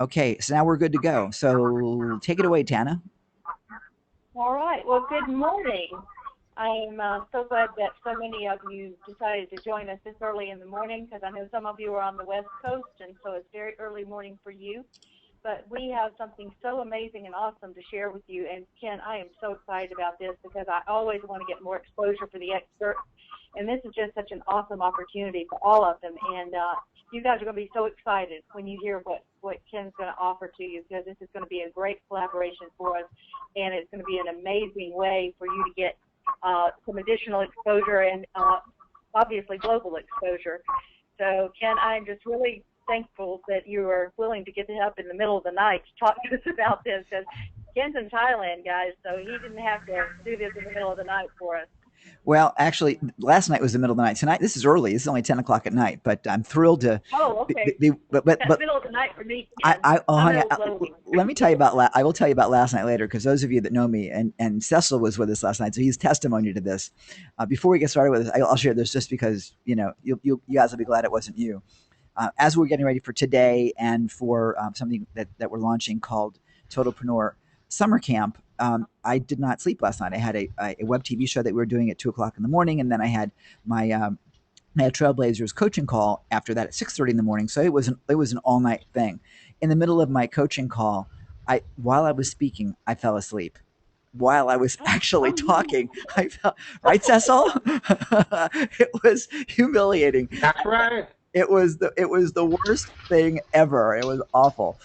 Okay, so now we're good to go. So take it away, Tana. All right. Well, good morning. I am so glad that so many of you decided to join us this early in the morning because I know some of you are on the West Coast, and so it's very early morning for you. But we have something so amazing and awesome to share with you. And Ken, I am so excited about this because I always want to get more exposure for the experts. And this is just such an awesome opportunity for all of them. And you guys are going to be so excited when you hear what Ken's going to offer to you because this is going to be a great collaboration for us. And it's going to be an amazing way for you to get some additional exposure and obviously global exposure. So, Ken, I'm just really thankful that you are willing to get up in the middle of the night to talk to us about this because Ken's in Thailand, guys, so he didn't have to do this in the middle of the night for us. Well, actually, last night was the middle of the night. Tonight, this is early. This is only 10 o'clock at night, but I'm thrilled to. Oh, okay. That's But middle of the night for me, Ken. oh, I'm a honey, little lonely. let me tell you about. I will tell you about last night later because those of you that know me and Cecil was with us last night, so he's testimony to this. Before we get started with this, I'll share this just because you guys will be glad it wasn't you. As we're getting ready for today and for something that we're launching called Totalpreneur Summer Camp, I did not sleep last night. I had a web TV show that we were doing at 2 o'clock in the morning, and then I had my I had Trailblazers coaching call after that at 6:30 in the morning. So it was an all night thing. In the middle of my coaching call, I while I was speaking, I fell asleep. While I was actually Oh, talking, no. I felt right, Cecil. It was humiliating. That's right. It was the worst thing ever. It was awful,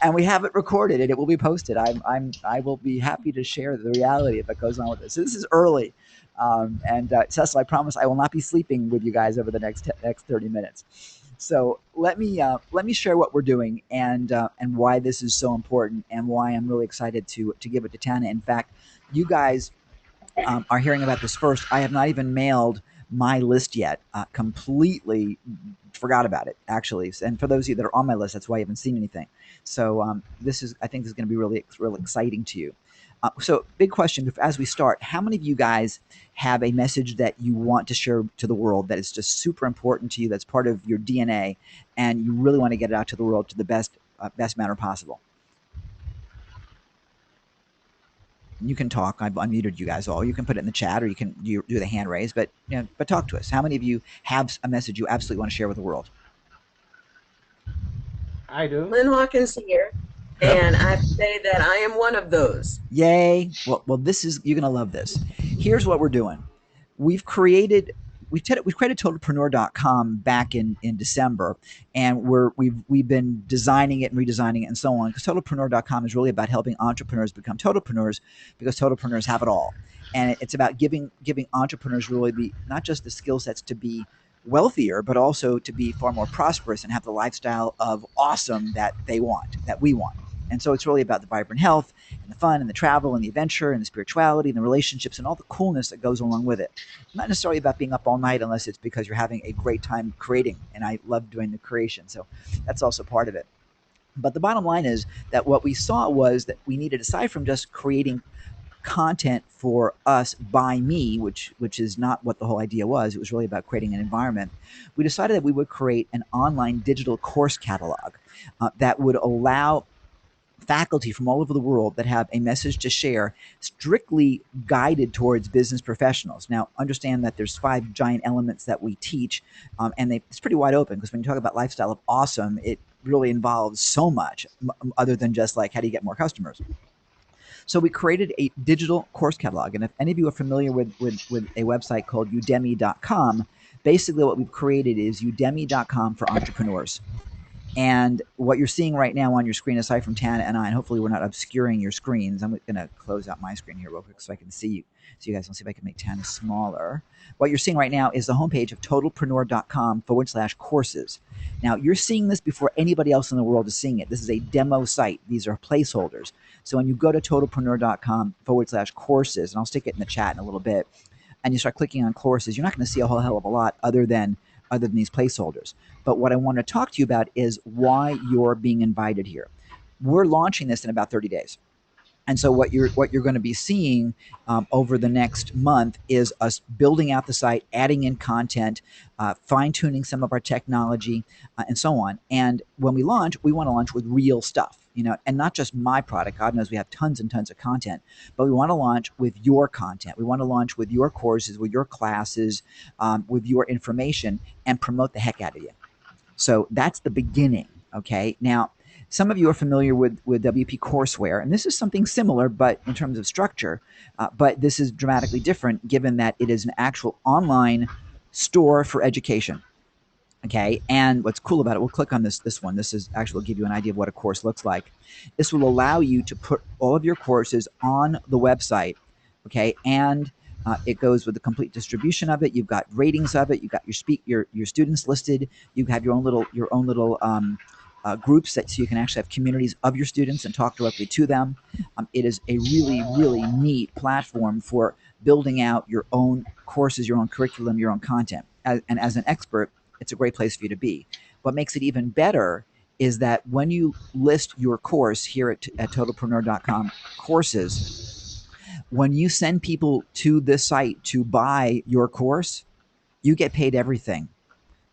and we have it recorded and it will be posted. I will be happy to share the reality of what goes on with this. So this is early, and Cecil, I promise I will not be sleeping with you guys over the next 30 minutes. So let me share what we're doing and why this is so important and why I'm really excited to give it to Tana. In fact, you guys are hearing about this first. I have not even mailed my list yet. Completely forgot about it, actually. And for those of you that are on my list, that's why you haven't seen anything. So I think this is going to be really exciting to you. So, big question as we start: how many of you guys have a message that you want to share to the world that is just super important to you? That's part of your DNA, and you really want to get it out to the world to the best manner possible. You can talk. I've unmuted you guys all. You can put it in the chat, or you can do the hand raise. But talk to us. How many of you have a message you absolutely want to share with the world? I do. Lynn Hawkins here, and I have to say that I am one of those. Yay! Well, this is you're gonna love this. Here's what we're doing. We've created we've created totalpreneur.com back in December, and we've been designing it and redesigning it and so on, because totalpreneur.com is really about helping entrepreneurs become totalpreneurs, because totalpreneurs have it all. And it's about giving entrepreneurs really not just the skill sets to be wealthier, but also to be far more prosperous and have the lifestyle of awesome that we want. And so it's really about the vibrant health and the fun and the travel and the adventure and the spirituality and the relationships and all the coolness that goes along with it. Not necessarily about being up all night unless it's because you're having a great time creating. And I love doing the creation. So that's also part of it. But the bottom line is that what we saw was that we needed, aside from just creating content for us by me, which is not what the whole idea was. It was really about creating an environment. We decided that we would create an online digital course catalog that would allow faculty from all over the world that have a message to share, strictly guided towards business professionals. Now, understand that there's 5 giant elements that we teach, and it's pretty wide open, because when you talk about lifestyle of awesome, it really involves so much other than just like, how do you get more customers? So we created a digital course catalog. And if any of you are familiar with a website called udemy.com, basically what we've created is udemy.com for entrepreneurs. And what you're seeing right now on your screen, aside from Tana and I, and hopefully we're not obscuring your screens. I'm going to close out my screen here real quick so I can see you. So you guys will see if I can make Tana smaller. What you're seeing right now is the homepage of totalpreneur.com/courses. Now, you're seeing this before anybody else in the world is seeing it. This is a demo site. These are placeholders. So when you go to totalpreneur.com/courses, and I'll stick it in the chat in a little bit, and you start clicking on courses, you're not going to see a whole hell of a lot other than these placeholders. But what I want to talk to you about is why you're being invited here. We're launching this in about 30 days. And so what you're going to be seeing over the next month is us building out the site, adding in content, fine tuning some of our technology, and so on. And when we want to launch with real stuff, and not just my product. God knows we have tons and tons of content, but we want to launch with your content. We want to launch with your courses, with your classes, with your information, and promote the heck out of you. So that's the beginning. Okay. Now, some of you are familiar with WP courseware, and this is something similar, but in terms of structure, but this is dramatically different given that it is an actual online store for education. Okay, and what's cool about it, we'll click on this one. This is actually will give you an idea of what a course looks like. This will allow you to put all of your courses on the website. Okay, and it goes with the complete distribution of it. You've got ratings of it. You've got your students listed. You have your own little groups that so you can actually have communities of your students and talk directly to them. It is a really neat platform for building out your own courses, your own curriculum, your own content. And as an expert, it's a great place for you to be. What makes it even better is that when you list your course here at totalpreneur.com courses, when you send people to this site to buy your course, you get paid everything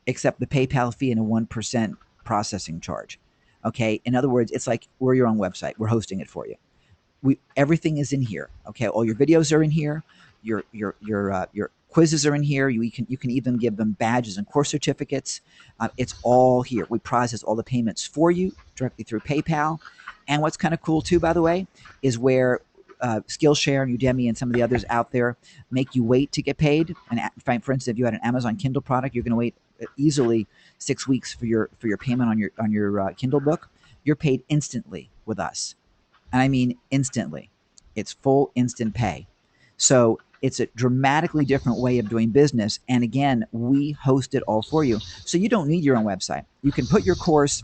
except the PayPal fee and a 1% processing charge. Okay. In other words, it's like we're your own website. We're hosting it for you. Everything is in here. Okay, all your videos are in here. Your quizzes are in here. You can even give them badges and course certificates. It's all here. We process all the payments for you directly through PayPal. And what's kind of cool too, by the way, is where Skillshare and Udemy and some of the others out there make you wait to get paid. And for instance, if you had an Amazon Kindle product, you're going to wait easily 6 weeks for your payment on your Kindle book. You're paid instantly with us. And I mean instantly. It's full instant pay. So it's a dramatically different way of doing business. And again, we host it all for you. So you don't need your own website. You can put your course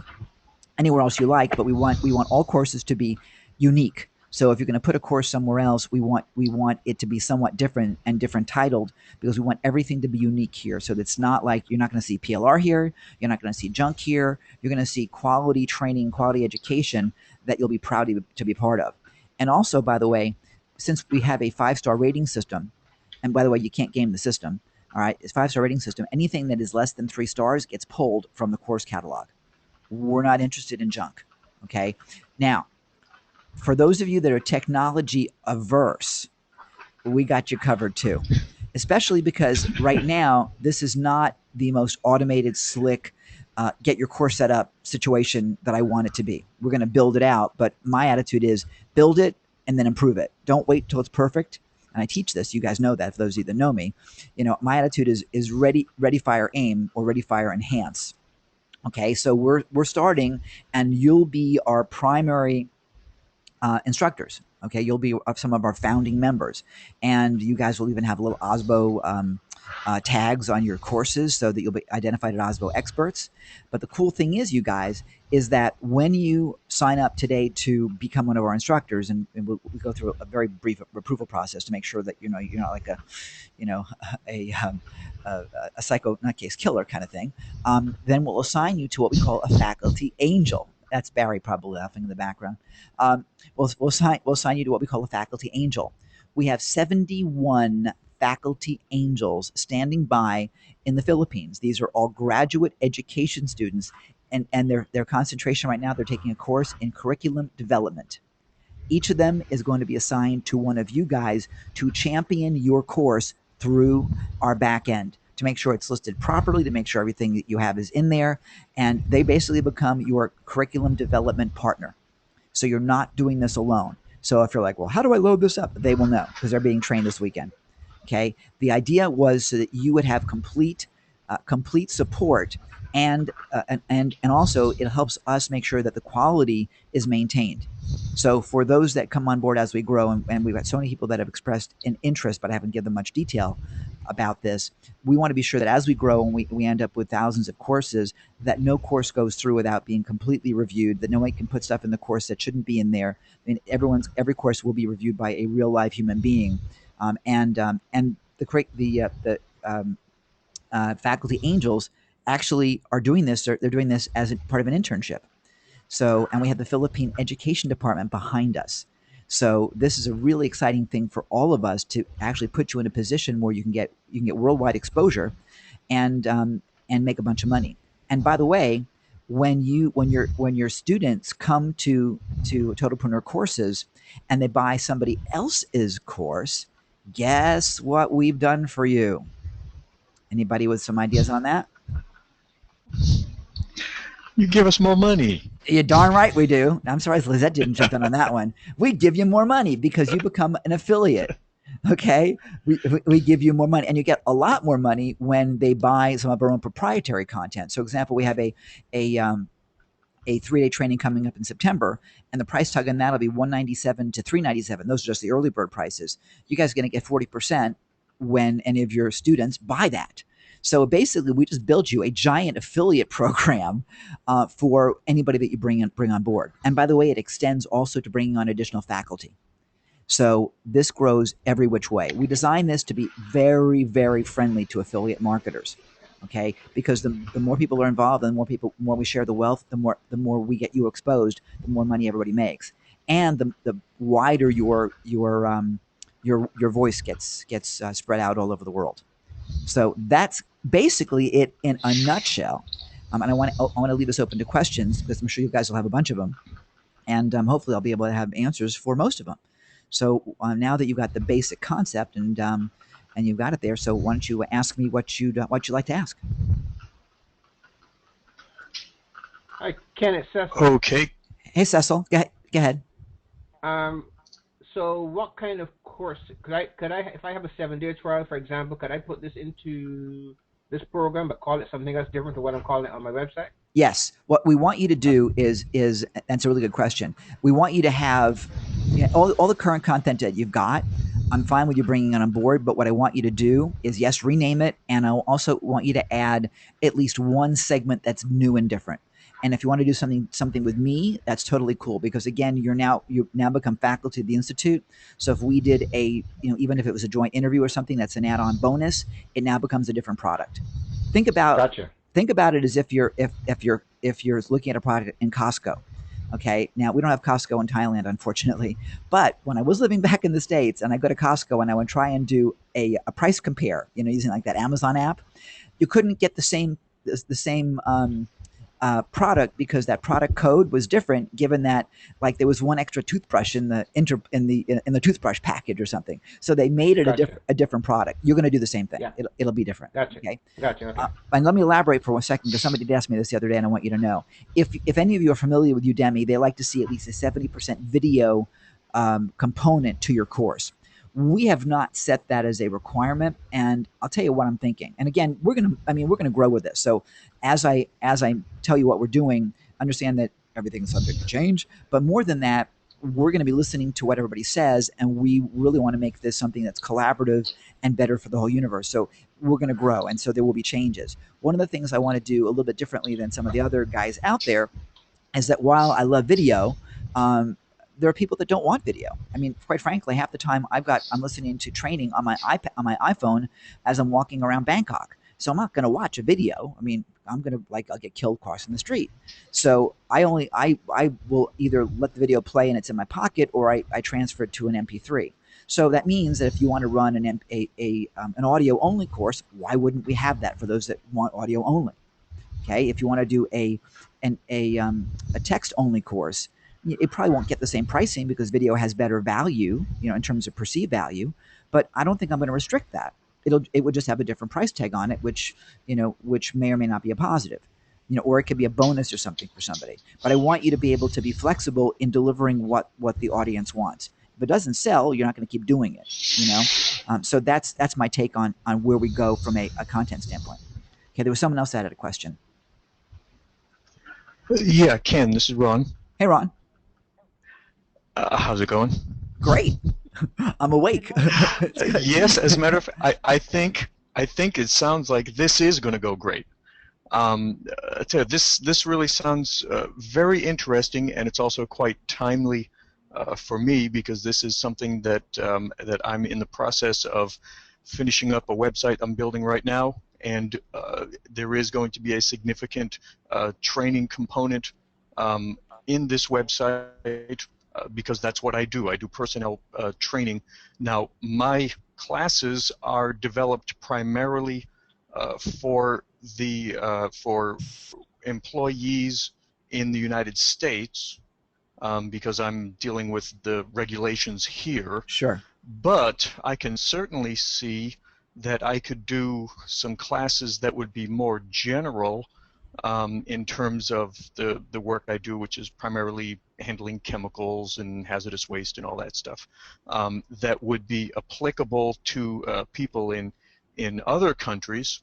anywhere else you like, but we want all courses to be unique. So if you're going to put a course somewhere else, we want it to be somewhat different and different titled because we want everything to be unique here. So it's not like you're not going to see PLR here, you're not going to see junk here. You're going to see quality training, quality education that you'll be proud to be part of. And also, by the way, since we have a 5-star rating system, and by the way, you can't game the system. All right, it's 5-star rating system. Anything that is less than 3 stars gets pulled from the course catalog. We're not interested in junk. Okay. Now, for those of you that are technology averse, we got you covered too. Especially because right now, this is not the most automated, slick, get your course set up situation that I want it to be. We're going to build it out, but my attitude is build it and then improve it. Don't wait till it's perfect. And I teach this. You guys know that. For those of you that know me, my attitude is ready, fire, aim, or ready, fire, enhance. Okay, so we're starting, and you'll be our primary instructors. Okay, you'll be some of our founding members, and you guys will even have little OSBO tags on your courses so that you'll be identified as OSBO experts. But the cool thing is, you guys, is that when you sign up today to become one of our instructors, and we go through a very brief approval process to make sure that you're not like you know, a, um, a psycho nutcase killer kind of thing, then we'll assign you to what we call a faculty angel. That's Barry probably laughing in the background. We'll assign you to what we call a faculty angel. We have 71 faculty angels standing by in the Philippines. These are all graduate education students, and their concentration right now, they're taking a course in curriculum development. Each of them is going to be assigned to one of you guys to champion your course through our back end to make sure it's listed properly, to make sure everything that you have is in there. And they basically become your curriculum development partner. So you're not doing this alone. So if you're like, well, how do I load this up? They will know because they're being trained this weekend. Okay. The idea was so that you would have complete support, and also it helps us make sure that the quality is maintained. So for those that come on board as we grow, and we've got so many people that have expressed an interest, but I haven't given them much detail about this. We want to be sure that as we grow and we end up with thousands of courses, that no course goes through without being completely reviewed, that no one can put stuff in the course that shouldn't be in there. I mean, every course will be reviewed by a real live human being. And the faculty angels actually are doing this. They're doing this as a part of an internship. So, and we have the Philippine Education Department behind us. So this is a really exciting thing for all of us to actually put you in a position where you can get worldwide exposure and make a bunch of money. And by the way, when your students come to Totalpreneur courses and they buy somebody else's course, guess what we've done for you? Anybody with some ideas on that? You give us more money. You're darn right we do. I'm surprised Lizette didn't jump in on that one. We give you more money because you become an affiliate. Okay, we give you more money, and you get a lot more money when they buy some of our own proprietary content. So, example, we have a 3-day training coming up in September, and the price tag on that will be $197 to $397. Those are just the early bird prices. You guys are going to get 40% when any of your students buy that. So basically, we just build you a giant affiliate program for anybody that you bring on board. And by the way, it extends also to bringing on additional faculty. So this grows every which way. We designed this to be very, very friendly to affiliate marketers. Okay, because the more people are involved, the more we share the wealth, the more we get you exposed, the more money everybody makes, and the wider your voice gets spread out all over the world. So that's basically it in a nutshell. And I want to leave this open to questions because I'm sure you guys will have a bunch of them, and hopefully I'll be able to have answers for most of them. So now that you've got the basic concept and you've got it there, so why don't you ask me what you'd like to ask? Hi, Ken, it's Cecil. Okay. Hey, Cecil, go ahead. So what kind of course could I if I have a 7-day trial, for example, could I put this into this program but call it something else different to what I'm calling it on my website? Yes. What we want you to do is that's a really good question. We want you to have all the current content that you've got. I'm fine with you bringing it on board, but what I want you to do is, yes, rename it, and I also want you to add at least one segment that's new and different. And if you want to do something with me, that's totally cool because again, you've now become faculty of the institute. So if we did even if it was a joint interview or something, that's an add-on bonus. It now becomes a different product. Think about Gotcha. Think about it as if you're looking at a product in Costco. Okay, now we don't have Costco in Thailand, unfortunately. But when I was living back in the States and I go to Costco and I would try and do a price compare, using like that Amazon app, you couldn't get the same product because that product code was different. Given that, like, there was one extra toothbrush in the toothbrush package or something, so they made it Gotcha. a different product. You're going to do the same thing. Yeah. It'll be different. Gotcha. Okay. Gotcha. Okay. And let me elaborate for 1 second because somebody did ask me this the other day, and I want you to know if any of you are familiar with Udemy, they like to see at least a 70% video component to your course. We have not set that as a requirement, and I'll tell you what I'm thinking. And again, we're gonna grow with this. So as I tell you what we're doing, understand that everything's subject to change. But more than that, we're going to be listening to what everybody says, and we really want to make this something that's collaborative and better for the whole universe. So we're going to grow, and so there will be changes. One of the things I want to do a little bit differently than some of the other guys out there is that while I love video, there are people that don't want video. I mean, quite frankly, half the time I'm listening to training on my iPhone as I'm walking around Bangkok. So I'm not going to watch a video. I mean, I'll get killed crossing the street. So I will either let the video play and it's in my pocket, or I transfer it to an MP3. So that means that if you want to run an audio only course, why wouldn't we have that for those that want audio only? Okay, if you want to do a text only course, it probably won't get the same pricing because video has better value, in terms of perceived value. But I don't think I'm going to restrict that. It would just have a different price tag on it, which may or may not be a positive, or it could be a bonus or something for somebody. But I want you to be able to be flexible in delivering what the audience wants. If it doesn't sell, you're not going to keep doing it, So that's my take on where we go from a content standpoint. Okay, there was someone else that had a question. Yeah, Ken, this is Ron. Hey, Ron. How's it going? Great. I'm awake. Yes, as a matter of fact, I think it sounds like this is going to go great. I tell you, this really sounds very interesting, and it's also quite timely for me because this is something that I'm in the process of finishing up a website I'm building right now, and there is going to be a significant training component in this website because that's what I do. I do personnel training. Now, my classes are developed primarily for employees in the United States, because I'm dealing with the regulations here. Sure. But I can certainly see that I could do some classes that would be more general, in terms of the work I do, which is primarily handling chemicals and hazardous waste and all that stuff, that would be applicable to people in other countries.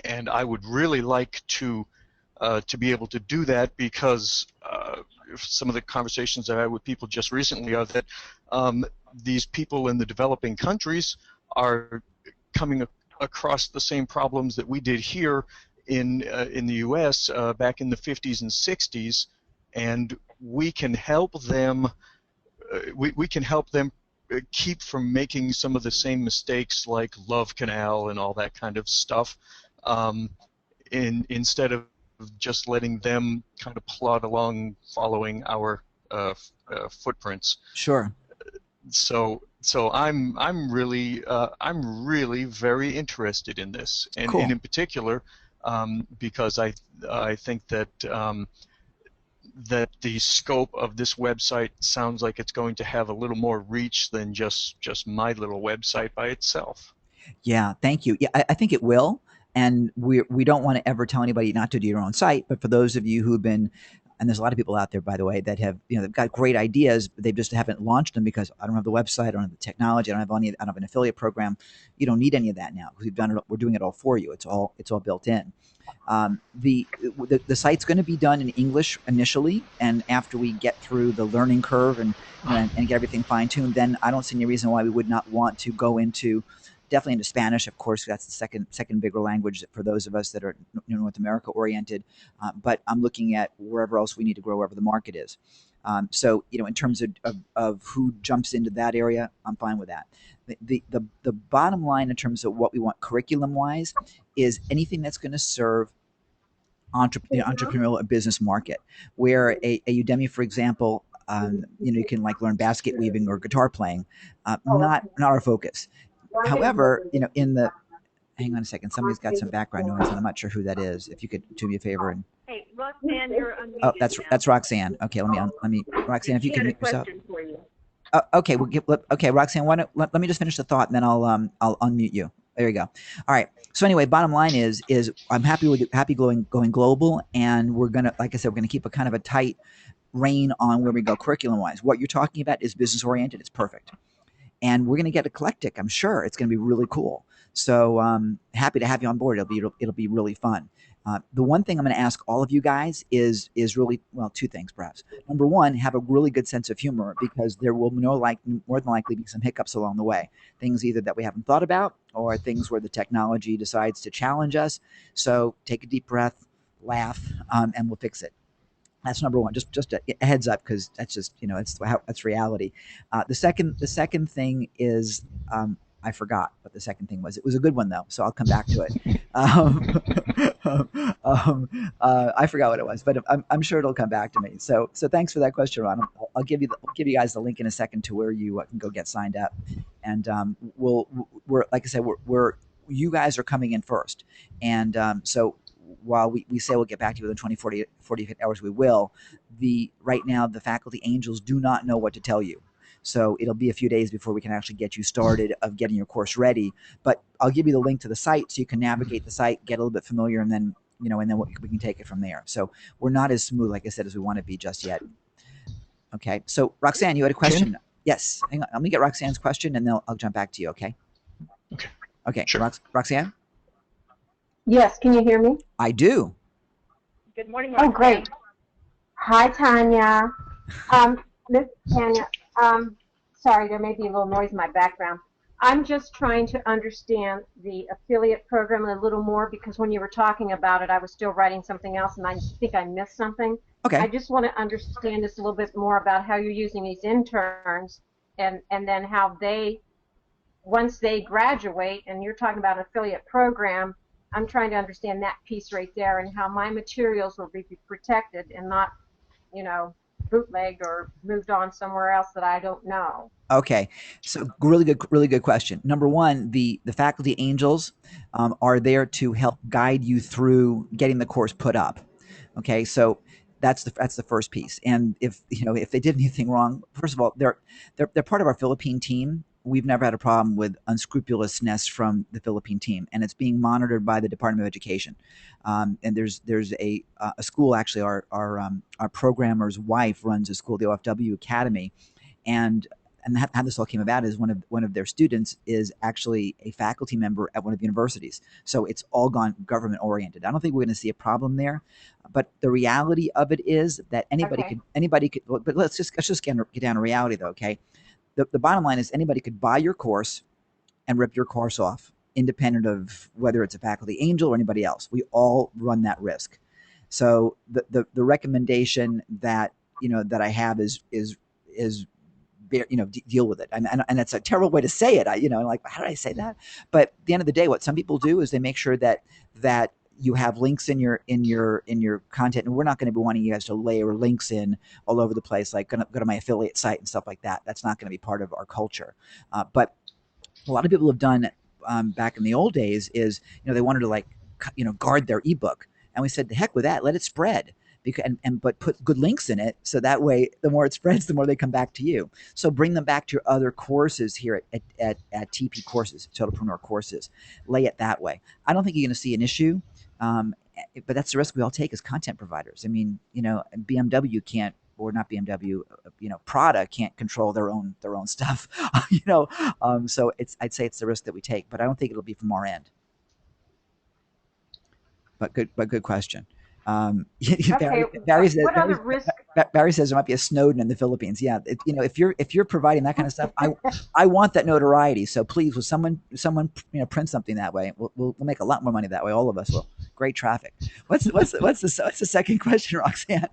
And I would really like to be able to do that, because some of the conversations I had with people just recently are that these people in the developing countries are coming across the same problems that we did here in the U.S. Back in the 50s and 60s, and we can help them. We can help them keep from making some of the same mistakes, like Love Canal and all that kind of stuff, instead of just letting them kind of plod along following our footprints. Sure. So I'm really very interested in this, and, Cool. and in particular, because I think that that the scope of this website sounds like it's going to have a little more reach than just my little website by itself. Yeah, thank you. Yeah, I think it will. And we don't want to ever tell anybody not to do your own site. But for those of you who've been, and there's a lot of people out there, by the way, that have, they've got great ideas, but they just haven't launched them because I don't have the website, I don't have the technology, I don't have an affiliate program. You don't need any of that now because we've done it. We're doing it all for you. It's all built in. The site's going to be done in English initially, and after we get through the learning curve and get everything fine tuned, then I don't see any reason why we would not want to go definitely into Spanish. Of course, that's the second bigger language for those of us that are North America oriented. But I'm looking at wherever else we need to grow, wherever the market is. So in terms of who jumps into that area, I'm fine with that. The bottom line in terms of what we want curriculum wise is anything that's going to serve the entrepreneurial business market, where a Udemy, for example, you can like learn basket weaving or guitar playing, not our focus. However, hang on a second, somebody's got some background noise and I'm not sure who that is. If you could do me a favor and Hey, Roxanne, you're unmuted. Oh, that's now. Roxanne. Okay, let me Roxanne, if you She can had a mute yourself. question for you. Okay, okay, Roxanne, why don't let me just finish the thought and then I'll unmute you. There you go. All right. So anyway, bottom line is I'm happy going global, and we're gonna, like I said, we're gonna keep a kind of a tight rein on where we go curriculum wise. What you're talking about is business oriented. It's perfect, and we're gonna get eclectic. I'm sure it's gonna be really cool. So happy to have you on board. It'll be really fun. The one thing I'm going to ask all of you guys is really, well, two things perhaps. Number one, have a really good sense of humor, because there will more than likely be some hiccups along the way. Things either that we haven't thought about or things where the technology decides to challenge us. So take a deep breath, laugh, and we'll fix it. That's number one. Just a heads up, because that's just that's reality. The second thing is I forgot what the second thing was. It was a good one though, so I'll come back to it. I forgot what it was, but I'm sure it'll come back to me. So thanks for that question, Ron. I'll give you guys the link in a second to where you can go get signed up, and we're like I said, you guys are coming in first, and so while we say we'll get back to you within 48 hours, we will. Right now, the faculty angels do not know what to tell you. So it'll be a few days before we can actually get you started of getting your course ready. But I'll give you the link to the site so you can navigate the site, get a little bit familiar, and then we can take it from there. So we're not as smooth, like I said, as we want to be just yet. Okay. So Roxanne, you had a question? Ken? Yes. Hang on. Let me get Roxanne's question, and then I'll jump back to you. Okay. Okay. Sure. Roxanne? Yes, can you hear me? I do. Good morning, Oh, Roxanne. great. Hi, Tanya. Miss Tanya, sorry, there may be a little noise in my background. I'm just trying to understand the affiliate program a little more, because when you were talking about it, I was still writing something else, and I think I missed something. Okay. I just want to understand this a little bit more about how you're using these interns, and then how once they graduate, and you're talking about an affiliate program, I'm trying to understand that piece right there, and how my materials will be protected and not, bootlegged or moved on somewhere else that I don't know. Okay, so really good question. Number one, the faculty angels are there to help guide you through getting the course put up. Okay, so that's the first piece. And if they did anything wrong, first of all, they're part of our Philippine team. We've never had a problem with unscrupulousness from the Philippine team, and it's being monitored by the Department of Education. And there's a school, actually, our programmer's wife runs a school, the OFW Academy, and how this all came about is one of their students is actually a faculty member at one of the universities. So it's all gone government oriented. I don't think we're going to see a problem there, but the reality of it is that Okay. anybody could. But let's just get down to reality, though. Okay, the bottom line is anybody could buy your course and rip your course off, independent of whether it's a faculty angel or anybody else. We all run that risk. So the recommendation that that I have is deal with it. And it's a terrible way to say it. Like, how did I say that? But at the end of the day, what some people do is they make sure that you have links in your content, and we're not going to be wanting you guys to layer links in all over the place, like go to my affiliate site and stuff like that. That's not going to be part of our culture. But a lot of people have done back in the old days is they wanted to like guard their ebook, and we said the heck with that, let it spread. But put good links in it, so that way the more it spreads, the more they come back to you. So bring them back to your other courses here at TP Courses, Totalpreneur Courses. Lay it that way. I don't think you're going to see an issue, but that's the risk we all take as content providers. I mean, BMW can't, or not BMW, Prada can't control their own stuff. So I'd say it's the risk that we take, but I don't think it'll be from our end. But good question. Okay. Barry says, What other risk? Barry says there might be a Snowden in the Philippines. Yeah, if you're providing that kind of stuff, I want that notoriety. So please, will someone print something that way? We'll make a lot more money that way. All of us will. Great traffic. What's the second question, Roxanne?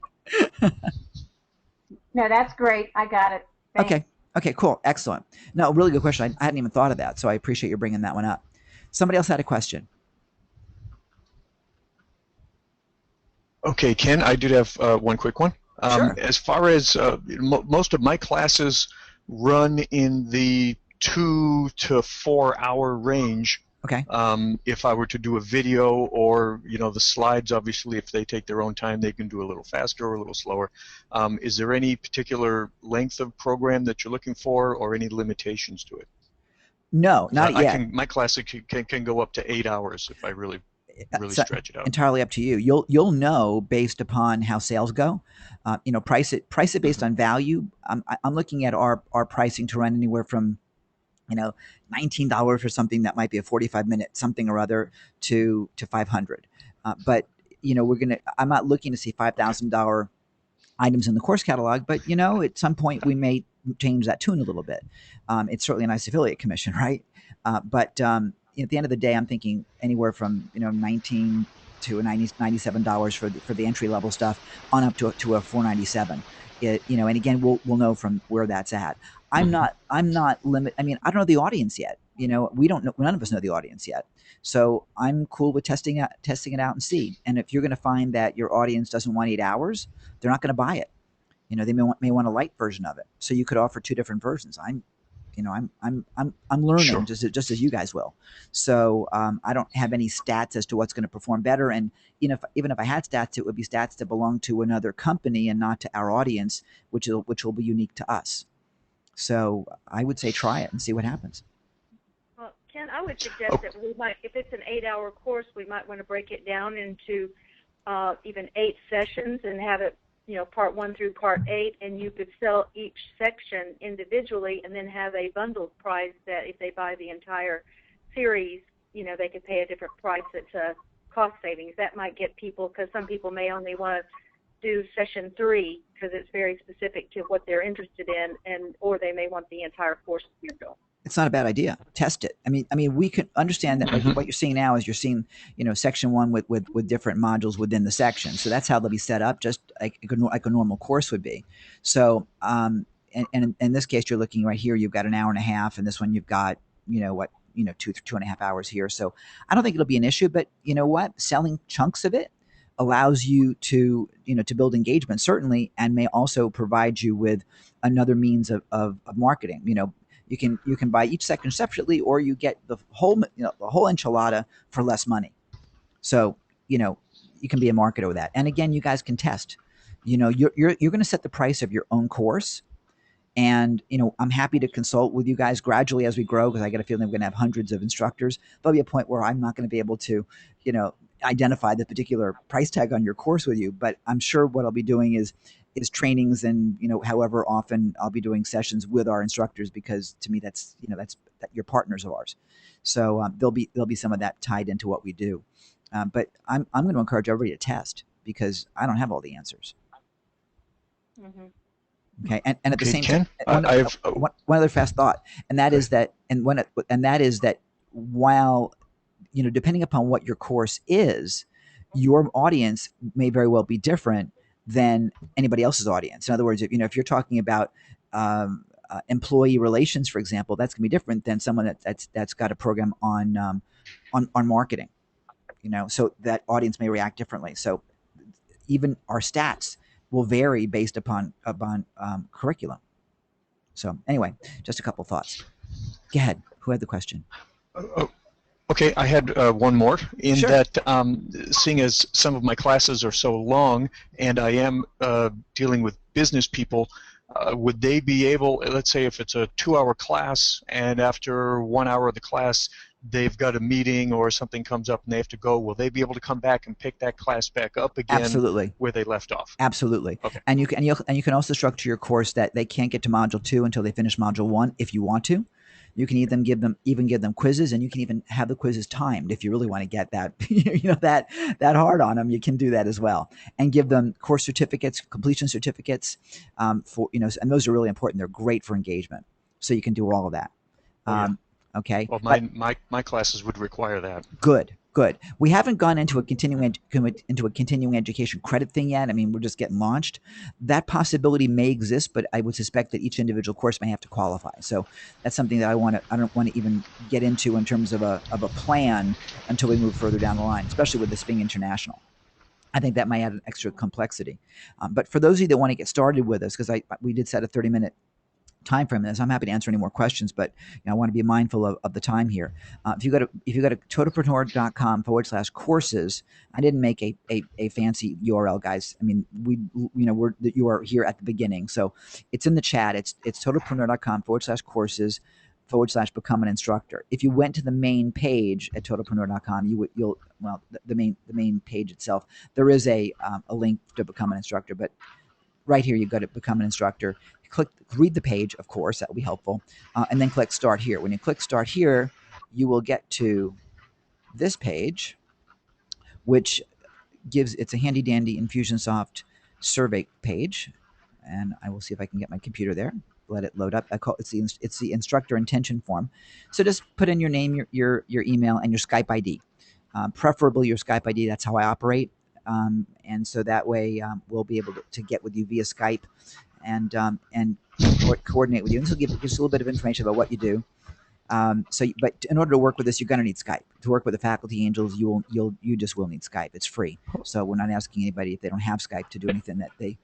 No, that's great. I got it. Thanks. Okay, cool, excellent. No, really good question. I hadn't even thought of that, so I appreciate you bringing that one up. Somebody else had a question. Okay, Ken, I did have one quick one. Sure. As far as most of my classes run in the 2 to 4 hour range. Okay. If I were to do a video, or the slides, obviously, if they take their own time, they can do a little faster or a little slower. Is there any particular length of program that you're looking for, or any limitations to it? No, not yet. My class can go up to 8 hours if I really stretch it out. Entirely up to you. You'll know based upon how sales go. Price it based on value. I'm looking at our pricing to run anywhere from $19 for something that might be a 45-minute something or other to $500. But I'm not looking to see $5,000 items in the course catalog, but at some point we may change that tune a little bit. It's certainly a nice affiliate commission, right? But at the end of the day, I'm thinking anywhere from $19 to $97 for the entry level stuff, on up to a $497. And again, we'll know from where that's at. I'm not limit. I mean, I don't know the audience yet. We don't know. None of us know the audience yet. So I'm cool with testing it out and see. And if you're going to find that your audience doesn't want 8 hours, they're not going to buy it. They may want a light version of it. So you could offer two different versions. I'm learning, Sure. just as you guys will. So I don't have any stats as to what's going to perform better. And even if I had stats, it would be stats that belong to another company and not to our audience, which will be unique to us. So I would say try it and see what happens. Well, Ken, I would suggest that we might, if it's an 8-hour course, we might want to break it down into even 8 sessions and have it, part 1 through part 8, and you could sell each section individually and then have a bundled price that if they buy the entire series, they could pay a different price. It's a cost savings. That might get people, because some people may only want to do session 3 because it's very specific to what they're interested in, or they may want the entire course schedule. It's not a bad idea. Test it. I mean, we can understand that. Like, what you're seeing now is you're seeing, section 1 with different modules within the section. So that's how they'll be set up, just like a normal course would be. So, and in this case, you're looking right here. You've got an hour and a half, and this one you've got, 2.5 hours here. So I don't think it'll be an issue. But you know what? Selling chunks of it allows you to, to build engagement, certainly, and may also provide you with another means of marketing. You can buy each section separately, or you get the whole enchilada for less money. So, you can be a marketer with that. And again, you guys can test. You're going to set the price of your own course. And, I'm happy to consult with you guys gradually as we grow, because I get a feeling we're going to have hundreds of instructors. There'll be a point where I'm not going to be able to, identify the particular price tag on your course with you. But I'm sure what I'll be doing is trainings, and, however often I'll be doing sessions with our instructors, because to me that's that you're partners of ours. So there'll be some of that tied into what we do. But I'm going to encourage everybody to test, because I don't have all the answers. Mm-hmm. Okay, and at the Okay, same Ken, time, one other fast thought, and that is that, while, depending upon what your course is, your audience may very well be different than anybody else's audience. In other words, if you're talking about employee relations, for example, that's going to be different than someone that's got a program on marketing. So that audience may react differently. So even our stats will vary based upon curriculum. So anyway, just a couple thoughts. Go ahead. Who had the question? Okay, I had one more. Sure. That seeing as some of my classes are so long, and I am dealing with business people, would they be able, let's say if it's a 2-hour class, and after 1 hour of the class they've got a meeting or something comes up and they have to go, will they be able to come back and pick that class back up again? Absolutely. Where they left off? Absolutely. Okay. And you can also structure your course that they can't get to module 2 until they finish module 1 if you want to. You can even give them quizzes, and you can even have the quizzes timed if you really want to get that that hard on them. You can do that as well, and give them course certificates, completion certificates, and those are really important. They're great for engagement, so you can do all of that. Oh, yeah. Okay. Well, my classes would require that. Good. We haven't gone into a continuing education credit thing yet. I mean, we're just getting launched. That possibility may exist, but I would suspect that each individual course may have to qualify. So that's something that I don't want to even get into in terms of a plan until we move further down the line, especially with this being international. I think that might add an extra complexity. But for those of you that want to get started with us, because we did set a 30-minute time frame in this, I'm happy to answer any more questions, but I want to be mindful of the time here. If you go to totopreneur.com/courses, I didn't make a fancy URL, guys. I mean, you are here at the beginning, so it's in the chat. It's totopreneur.com/courses/become an instructor. If you went to the main page at totopreneur.com, the main page itself, there is a link to become an instructor, but right here you go to become an instructor. Read the page, of course, that will be helpful, and then click start here. When you click start here, you will get to this page, which it's a handy dandy Infusionsoft survey page, and I will see if I can get my computer there. Let it load up. It's the instructor intention form. So just put in your name, your email, and your Skype ID, preferably your Skype ID. That's how I operate, and so that way we'll be able to get with you via Skype and coordinate with you. And this will give us a little bit of information about what you do. But in order to work with us, you're going to need Skype. To work with the Faculty Angels, you just will need Skype. It's free, so we're not asking anybody if they don't have Skype to do anything that they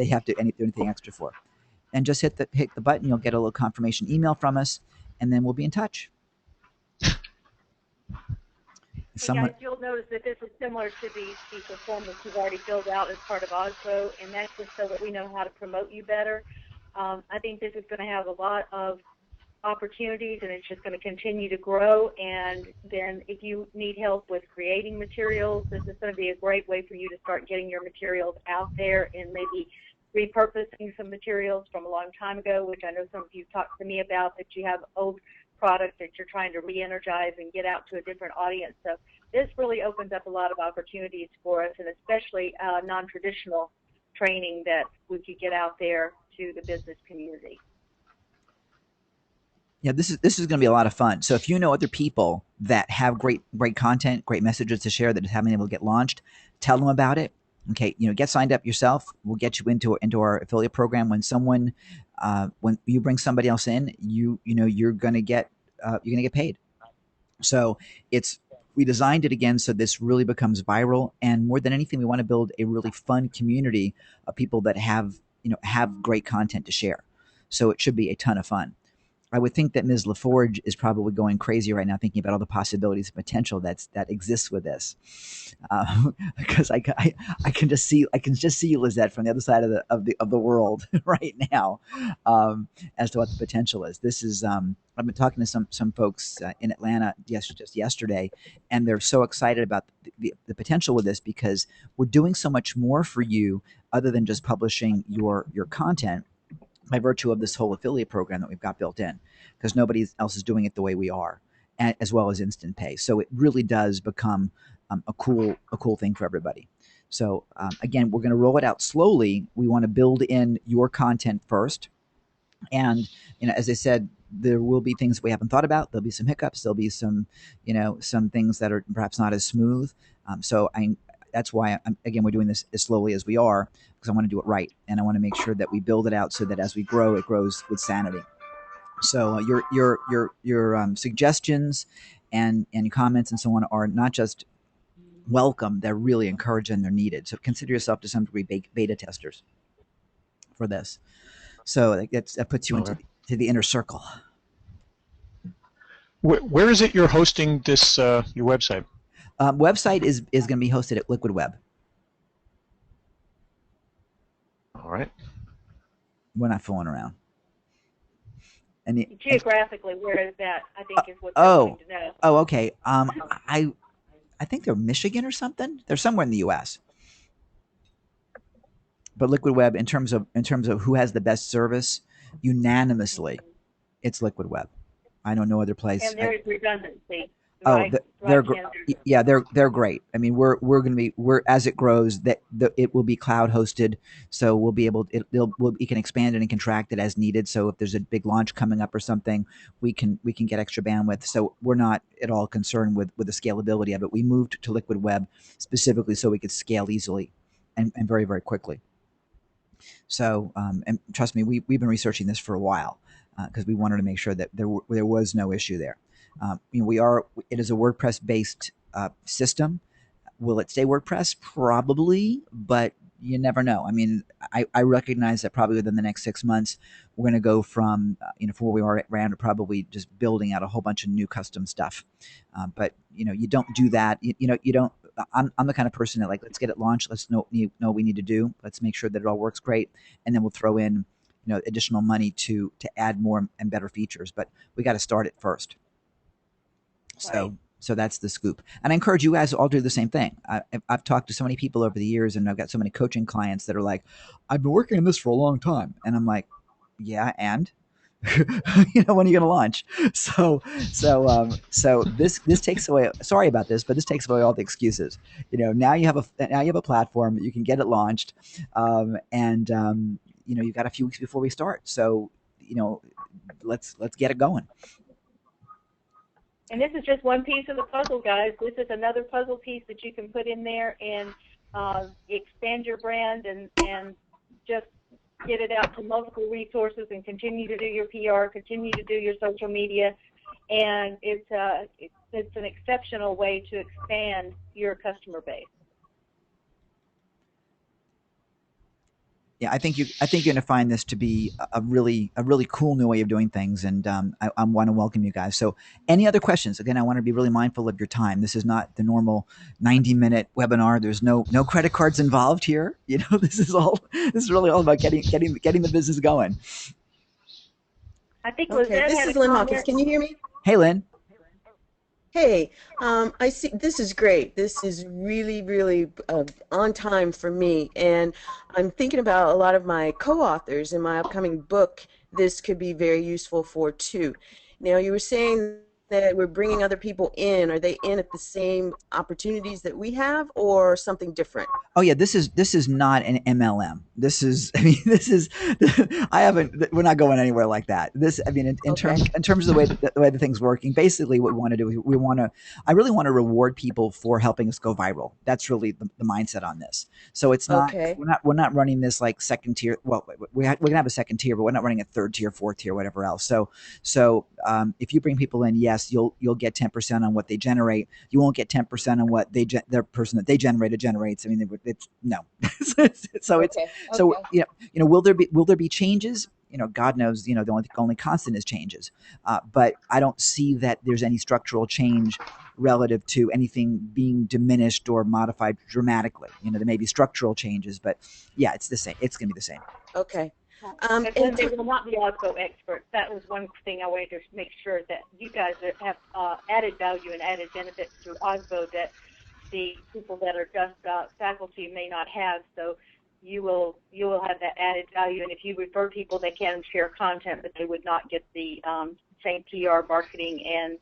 have to do anything extra for. And just hit the button. You'll get a little confirmation email from us, and then we'll be in touch. Guys, you'll notice that this is similar to the form that you've already filled out as part of OSBO, and that's just so that we know how to promote you better. I think this is going to have a lot of opportunities, and it's just going to continue to grow. And then if you need help with creating materials, this is going to be a great way for you to start getting your materials out there, and maybe repurposing some materials from a long time ago, which I know some of you talked to me about, that you have old products that you're trying to re-energize and get out to a different audience. So this really opens up a lot of opportunities for us, and especially non-traditional training that we could get out there to the business community. Yeah, this is going to be a lot of fun. So if you know other people that have great content, great messages to share that haven't been able to get launched, tell them about it. Okay, get signed up yourself. We'll get you into our affiliate program. When you bring somebody else in, you're going to get paid. So it's we designed it again so this really becomes viral. And more than anything, we want to build a really fun community of people that have great content to share. So it should be a ton of fun. I would think that Ms. LaForge is probably going crazy right now, thinking about all the possibilities and potential that exists with this. Because I can just see Lizette from the other side of the world right now, as to what the potential is. This is I've been talking to some folks in Atlanta just yesterday, and they're so excited about the potential with this because we're doing so much more for you other than just publishing your content by virtue of this whole affiliate program that we've got built in, because nobody else is doing it the way we are, as well as instant pay. So it really does become a cool thing for everybody. So again, we're going to roll it out slowly. We want to build in your content first, and as I said, there will be things we haven't thought about. There'll be some hiccups. There'll be some things that are perhaps not as smooth. That's why we're doing this as slowly as we are, because I want to do it right, and I want to make sure that we build it out so that as we grow, it grows with sanity. So your suggestions and comments and so on are not just welcome; they're really encouraged and they're needed. So consider yourself to some degree beta testers for this. So that puts you into the inner circle. Where is it you're hosting this your website? Website is going to be hosted at Liquid Web. All right. We're not fooling around. And geographically, where is that? I think is what they're wanting to know. Oh, okay. I think they're Michigan or something. They're somewhere in the U.S. But Liquid Web, in terms of who has the best service, unanimously, it's Liquid Web. I know no other place. And there is redundancy. Right? They're great. I mean, we're going to be as it grows that it will be cloud hosted, so we'll be able we can expand it and contract it as needed. So if there's a big launch coming up or something, we can get extra bandwidth. So we're not at all concerned with the scalability of it. We moved to Liquid Web specifically so we could scale easily and very, very quickly. So and trust me, we've been researching this for a while because we wanted to make sure that there was no issue there. It is a WordPress-based system. Will it stay WordPress? Probably, but you never know. I mean, I recognize that probably within the next 6 months, we're going to go from, from where we are around to probably just building out a whole bunch of new custom stuff. But, you don't do that. You don't. I'm the kind of person that let's get it launched. Let's know what we need to do. Let's make sure that it all works great, and then we'll throw in, additional money to add more and better features. But we got to start it first. So that's the scoop. And I encourage you guys to all do the same thing. I've talked to so many people over the years, and I've got so many coaching clients that are like, I've been working on this for a long time. And I'm like, yeah, and when are you going to launch? So this takes away, sorry about this, but this takes away all the excuses. Now you have a platform, you can get it launched. And you've got a few weeks before we start. So, let's get it going. And this is just one piece of the puzzle, guys. This is another puzzle piece that you can put in there and expand your brand and just get it out to multiple resources and continue to do your PR, continue to do your social media. And it's an exceptional way to expand your customer base. Yeah, I think you're going to find this to be a really cool new way of doing things, and I want to welcome you guys. So, any other questions? Again, I want to be really mindful of your time. This is not the normal 90-minute webinar. There's no credit cards involved here. This is really all about getting the business going. I think okay, this is Lynn Hawkins. Can you hear me? Hey, Lynn. Hey, I see. This is great. This is really, really on time for me, and I'm thinking about a lot of my co-authors in my upcoming book. This could be very useful for too. Now, you were saying that we're bringing other people in. Are they in at the same opportunities that we have, or something different? Oh yeah, this is not an MLM. We're not going anywhere like that. In terms of the way the thing's working, basically what we want to do, I really want to reward people for helping us go viral. That's really the mindset on this. So it's not, we're not running this like second tier. Well, we're going to have a second tier, but we're not running a third tier, fourth tier, whatever else. So if you bring people in, yes, guests, you'll get 10% on what they generate. You won't get 10% on what their person that they generated generates. I mean, it's no. So it's Okay. so Okay. will there be changes? God knows. The only constant is changes. But I don't see that there's any structural change relative to anything being diminished or modified dramatically. There may be structural changes, but yeah, it's the same. It's going to be the same. Okay. Because then they will not be OSBO experts. That was one thing I wanted to make sure that you guys have added value and added benefits through OSBO that the people that are just faculty may not have. So you will have that added value. And if you refer people, they can share content, but they would not get the same PR, marketing, and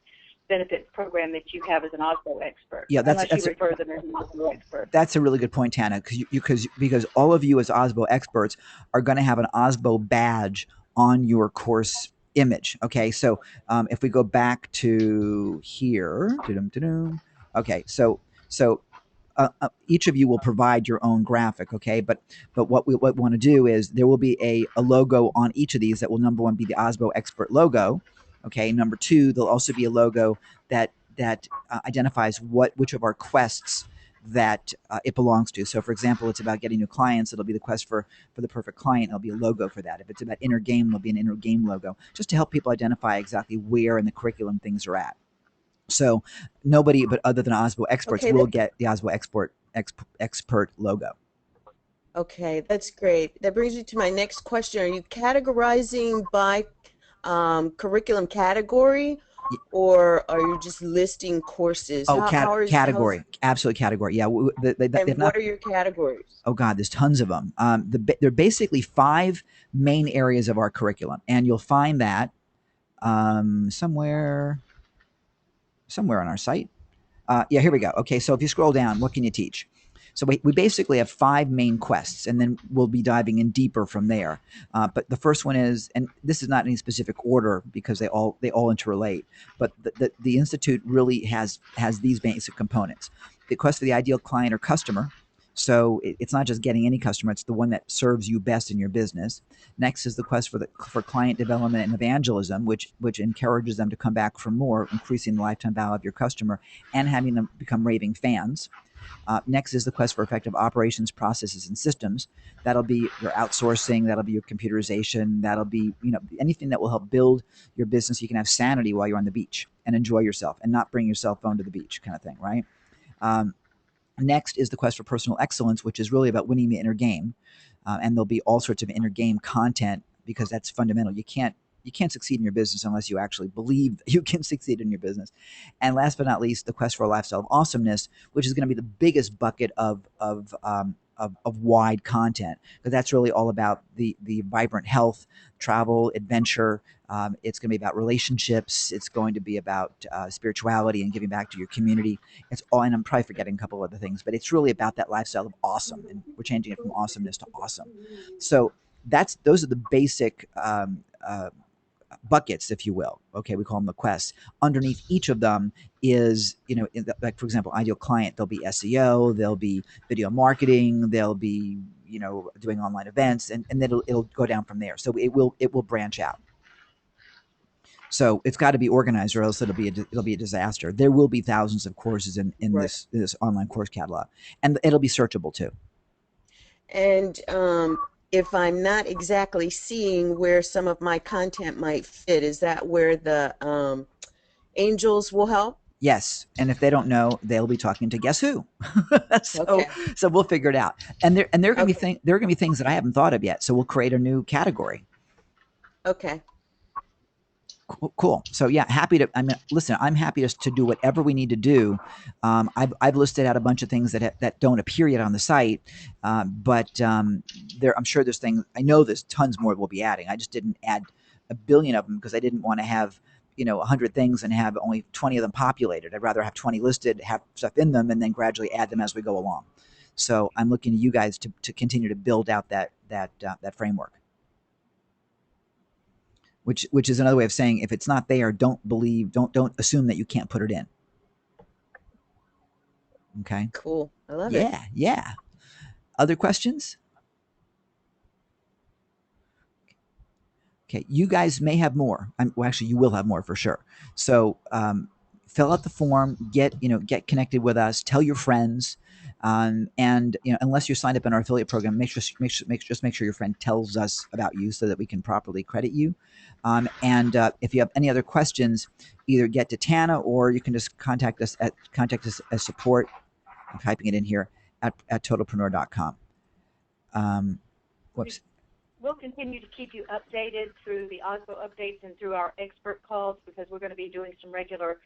benefits program that you have as an OSBO expert. Yeah, unless you refer them as an OSBO expert. That's a really good point, Tana, because all of you as OSBO experts are going to have an OSBO badge on your course image. Okay, so if we go back to here, okay, so each of you will provide your own graphic, okay? But what we want to do is there will be a logo on each of these that will, number one, be the OSBO expert logo, okay? Number two, there'll also be a logo that identifies which of our quests that it belongs to. So, for example, it's about getting new clients. It'll be the quest for the perfect client. It'll be a logo for that. If it's about inner game, there'll be an inner game logo, just to help people identify exactly where in the curriculum things are at. So nobody but other than OSBO experts will get the OSBO expert logo. Okay, that's great. That brings me to my next question. Are you categorizing by curriculum category, or are you just listing courses? Oh, category. Absolutely category. Yeah. And what are your categories? Oh, God, there's tons of them. There are basically 5 main areas of our curriculum, and you'll find that somewhere on our site. Yeah, here we go. Okay, so if you scroll down, what can you teach? So we basically have 5 main quests, and then we'll be diving in deeper from there. But the first one is, and this is not any specific order because they all interrelate, but the Institute really has these basic components. The quest for the ideal client or customer. So it's not just getting any customer; it's the one that serves you best in your business. Next is the quest for client development and evangelism, which encourages them to come back for more, increasing the lifetime value of your customer and having them become raving fans. Next is the quest for effective operations, processes, and systems. That'll be your outsourcing. That'll be your computerization. That'll be anything that will help build your business. So you can have sanity while you're on the beach and enjoy yourself and not bring your cell phone to the beach, kind of thing, right? Next is the quest for personal excellence, which is really about winning the inner game, and there'll be all sorts of inner game content because that's fundamental. You can't succeed in your business unless you actually believe that you can succeed in your business. And last but not least, the quest for a lifestyle of awesomeness, which is going to be the biggest bucket of wide content, because that's really all about the vibrant health, travel, adventure. It's going to be about relationships. It's going to be about spirituality and giving back to your community. It's all, and I'm probably forgetting a couple of other things, but it's really about that lifestyle of awesome, and we're changing it from awesomeness to awesome. So those are the basic buckets, if you will. Okay, we call them the quests. Underneath each of them is, like for example, ideal client. There'll be SEO, there'll be video marketing, there'll be doing online events, and then it'll go down from there. So it will branch out. So it's got to be organized, or else it'll be a disaster. There will be thousands of courses in Right. this online course catalog, and it'll be searchable too. And if I'm not exactly seeing where some of my content might fit, is that where the angels will help? Yes, and if they don't know, they'll be talking to guess who. so Okay. so we'll figure it out. And there are going to Okay. be things that I haven't thought of yet. So we'll create a new category. Okay. Cool. So yeah, happy to. I mean, listen, I'm happy to do whatever we need to do. I've listed out a bunch of things that don't appear yet on the site, but I'm sure there's things. I know there's tons more we'll be adding. I just didn't add a billion of them because I didn't want to have 100 things and have only 20 of them populated. I'd rather have 20 listed, have stuff in them, and then gradually add them as we go along. So I'm looking to you guys to continue to build out that framework. Which is another way of saying, if it's not there, don't assume that you can't put it in. Okay. Cool. I love it. Yeah. Other questions? Okay, you guys may have more. Well, actually, you will have more for sure. So fill out the form, get connected with us, tell your friends, and unless you're signed up in our affiliate program, make sure your friend tells us about you so that we can properly credit you. And if you have any other questions, either get to Tana or you can just contact us as support. I'm typing it in here at totalpreneur.com. Whoops. We'll continue to keep you updated through the OSBO updates and through our expert calls, because we're going to be doing some regular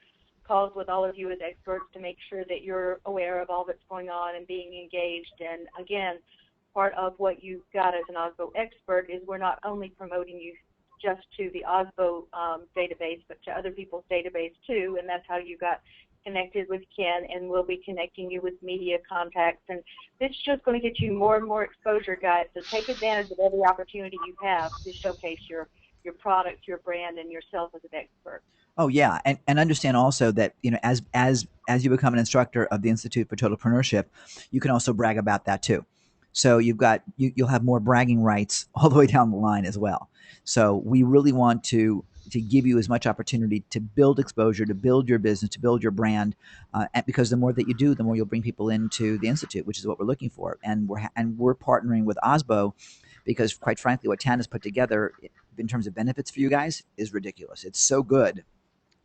calls with all of you as experts to make sure that you're aware of all that's going on and being engaged. And again, part of what you've got as an OSBO expert is we're not only promoting you just to the OSBO database, but to other people's database too, and that's how you got connected with Ken, and we'll be connecting you with media contacts. And this is just going to get you more and more exposure, guys. So take advantage of every opportunity you have to showcase your product, your brand, and yourself as an expert. Oh yeah, and understand also that as you become an instructor of the Institute for Totalpreneurship, you can also brag about that too. So you'll have more bragging rights all the way down the line as well. So we really want to give you as much opportunity to build exposure, to build your business, to build your brand, and because the more that you do, the more you'll bring people into the Institute, which is what we're looking for. And we're partnering with OSBO because, quite frankly, what Tana's put together in terms of benefits for you guys is ridiculous. It's so good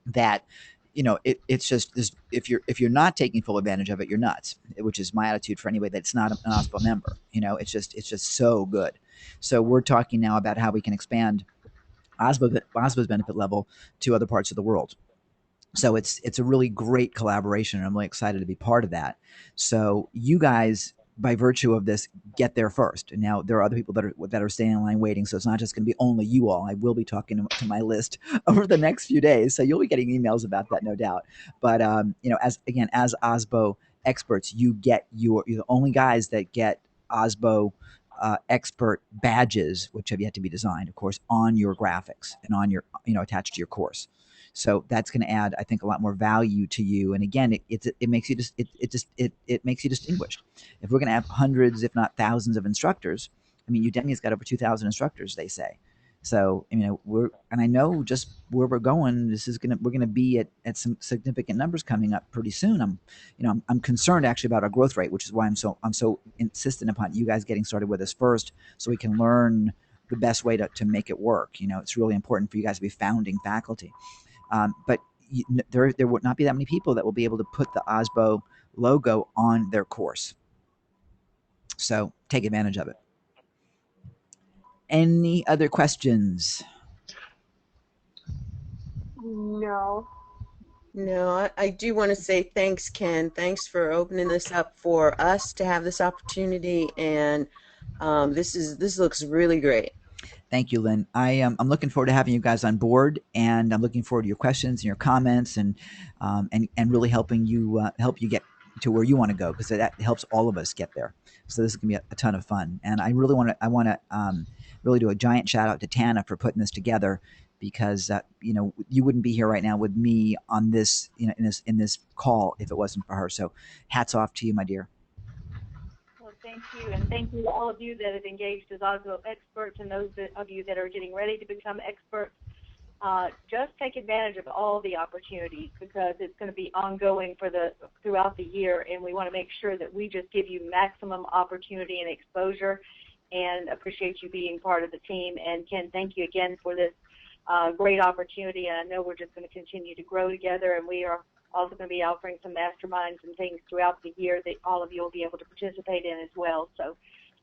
that it's just this, if you're not taking full advantage of it, you're nuts, which is my attitude for anybody that's not an OSBO member. It's just so good. So we're talking now about how we can expand OSBO's benefit level to other parts of the world. So it's a really great collaboration, and I'm really excited to be part of that. So you guys, by virtue of this, get there first. And now there are other people that are staying in line waiting, so it's not just going to be only you all. I will be talking to my list over the next few days, so you'll be getting emails about that, no doubt. But as OSBO experts, you're the only guys that get OSBO expert badges, which have yet to be designed, of course, on your graphics and on your attached to your course. So that's going to add, I think, a lot more value to you. And again, it makes you it makes you distinguished. If we're going to have hundreds, if not thousands, of instructors, I mean, Udemy's got over 2,000 instructors, they say. So I know just where we're going. We're gonna be at some significant numbers coming up pretty soon. I'm concerned actually about our growth rate, which is why I'm so insistent upon you guys getting started with us first, so we can learn the best way to make it work. It's really important for you guys to be founding faculty. But there would not be that many people that will be able to put the OSBO logo on their course. So take advantage of it. Any other questions? No. No, I do want to say thanks, Ken. Thanks for opening this up for us to have this opportunity, and this looks really great. Thank you, Lynn. I'm looking forward to having you guys on board, and I'm looking forward to your questions and your comments, and really helping you get to where you want to go, because that helps all of us get there. So this is gonna be a ton of fun, and I want to really do a giant shout out to Tana for putting this together, because you wouldn't be here right now with me on this in this call if it wasn't for her. So hats off to you, my dear. Well, thank you, and thank you to all of you that have engaged as OSBO experts, and those of you that are getting ready to become experts. Just take advantage of all the opportunities, because it's going to be ongoing throughout the year, and we want to make sure that we just give you maximum opportunity and exposure, and appreciate you being part of the team. And Ken, thank you again for this great opportunity, and I know we're just going to continue to grow together, and we are also going to be offering some masterminds and things throughout the year that all of you will be able to participate in as well. So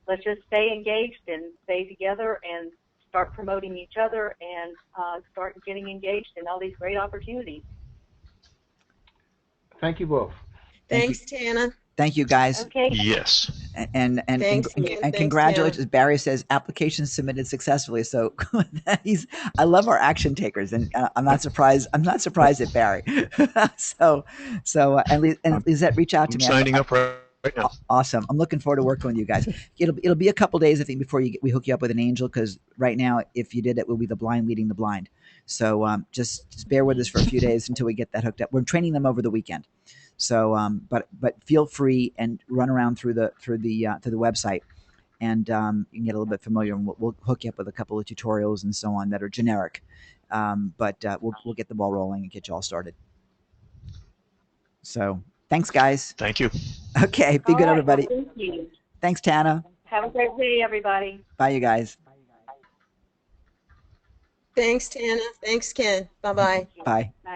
let's just stay engaged and stay together and start promoting each other, and start getting engaged in all these great opportunities. Thank you both. Thanks, Tana. Thank you, guys. Okay. Yes. And Thanks, Ken. Thanks, congratulations. Tana. Barry says application submitted successfully. So I love our action takers, and I'm not surprised at Barry. and Lisette, reach out to I'm me. signing up right now. Awesome. I'm looking forward to working with you guys. It'll be a couple days, I think, before we hook you up with an angel, because right now, if you did it, we'll be the blind leading the blind. So just bear with us for a few days until we get that hooked up. We're training them over the weekend. So but feel free and run around through the website and you can get a little bit familiar, and we'll hook you up with a couple of tutorials and so on that are generic. But we'll get the ball rolling and get you all started. So thanks, guys. Thank you. Okay, be All good, right. everybody. Well, thank you. Thanks, Tana. Have a great day, everybody. Bye, you guys. Thanks, Tana. Thanks, Ken. Bye-bye. Bye.